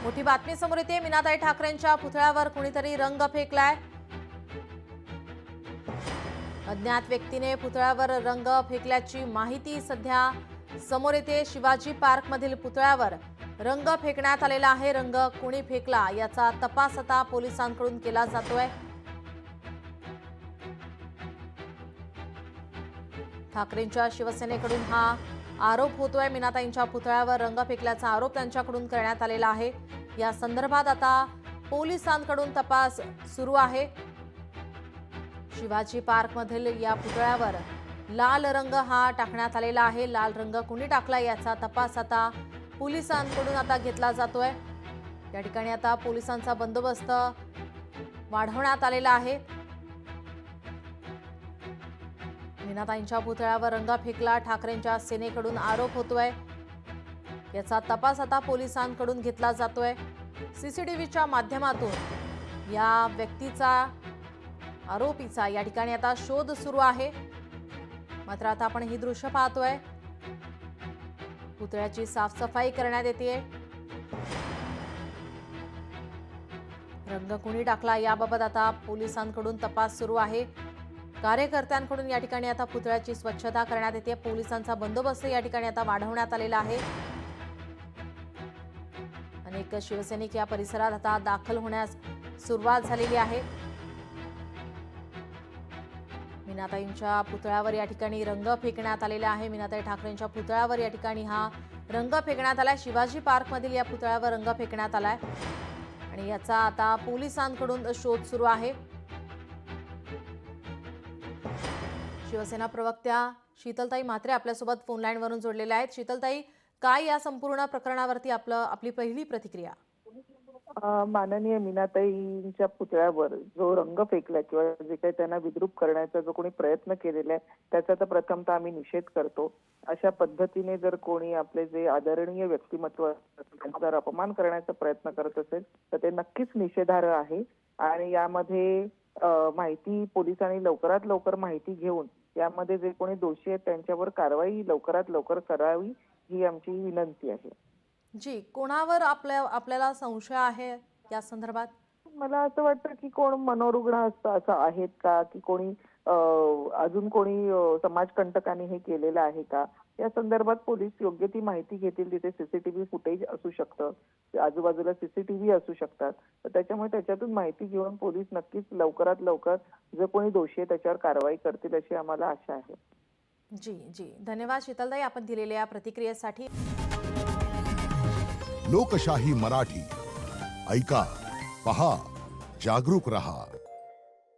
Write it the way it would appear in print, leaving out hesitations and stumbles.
मोठी बातमी समोर येते। मीनाताई ठाकरेंच्या पुतळ्यावर कुणीतरी रंग फेकलाय। अज्ञात व्यक्तीने पुतळ्यावर रंग फेकल्याची माहिती सध्या समोर येते। शिवाजी पार्क मधील पुतळ्यावर रंग फेकण्यात आलेला आहे। रंग कोणी फेकला याचा तपास आता पोलिसांकडून केला जातोय। ठाकरेंच्या शिवसेनेकडून हा आरोप होतोय। मीनाताईंच्या पुतळ्यावर रंग फेकल्याचा आरोप त्यांच्याकडून करण्यात आलेला आहे। या संदर्भात आता पोलिसांकडून तपास सुरू आहे। शिवाजी पार्क मधील या पुतळ्यावर लाल रंग हा टाकण्यात आलेला आहे। लाल रंग कोणी टाकला याचा तपास आता पोलिसांकडून आता घेतला जातोय। या ठिकाणी आता पोलिसांचा बंदोबस्त वाढवण्यात आलेला आहे। मीनाताईंच्या पुतळ्यावर रंग फेकला, ठाकरेंच्या सेनेकडून आरोप होतोय। याचा तपास आता पोलिसांकडून घेतला जातोय। सीसीटीव्हीच्या माध्यमातून या व्यक्तीचा, आरोपीचा या ठिकाणी आता शोध सुरू आहे। मात्र आता आपण ही दृश्य पाहतोय। पुतळ्याची साफसफाई करण्यात येते। रंग कोणी टाकला याबाबत आता पोलिसांकडून तपास सुरू आहे। कार्यकर्त्यांकडून या ठिकाणी आता पुतळ्याची स्वच्छता करण्यात येते। पोलिसांचा बंदोबस्त या ठिकाणी आता वाढवण्यात आलेला आहे। अनेक शिवसैनिक या परिसरात आता दाखल होण्यास सुरुवात झालेली आहे। मीनाताईंच्या पुतळ्यावर या ठिकाणी रंग फेकण्यात आलेला आहे। मीनाताई ठाकरेंच्या पुतळ्यावर या ठिकाणी हा रंग फेकण्यात आलाय। शिवाजी पार्क मधील या पुतळ्यावर रंग फेकण्यात आलाय आणि याचा आता पोलिसांकडून शोध सुरू आहे। शिवसेना प्रवक्त्या शीतलताई म्हात्रे आपल्यासोबत फोन लाईन वरून जोडलेल्या आहेत। शीतलताई, काय या संपूर्ण प्रकरणावरती आपली पहिली प्रतिक्रिया? माननीय मीनाताईंच्या पुतळ्यावर जो रंग फेकला किंवा जे काही त्यांना विद्रूप करण्याचा जो कोणी प्रयत्न केलेला आहे त्याचा तर प्रथमतः आम्ही निषेध करतो। अशा पद्धतीने जर कोणी आपले जे आदरणीय व्यक्तिमत्व त्यांचा जर अपमान करण्याचा प्रयत्न करत असेल तर ते नक्कीच निषेधार्ह आहे। आणि यामध्ये माहिती पोलिसांनी लवकरात लवकर माहिती घेऊन यामध्ये जे कोणी दोषी आहेत त्यांच्यावर कारवाई लवकरात लवकर करावी ही आमची विनंती आहे। जी, कोणावर आपल्याला संशय आहे या संदर्भात? मला असं वाटतं की कोण मनोरुग्ण असं आहेत का, की कोणी अजून कोणी समाजकंटकांनी हे केलेलं आहे का, या संदर्भात पोलीस योग्य ती माहिती घेतील। तिथे सीसीटीव्ही फुटेज असू शकतं, आजूबाजूला सीसीटीव्ही असू शकतात, तर त्याच्यामुळे त्याच्यातून माहिती घेऊन पोलीस नक्कीच लवकरात लवकर जो कोणी दोषी आहे त्याच्यावर कारवाई करतील अशी आम्हाला आशा आहे। जी जी, धन्यवाद शीतलताई आपण दिलेल्या प्रतिक्रियेसाठी। लोकशाही मराठी ऐका, पहा, जागरूक रहा।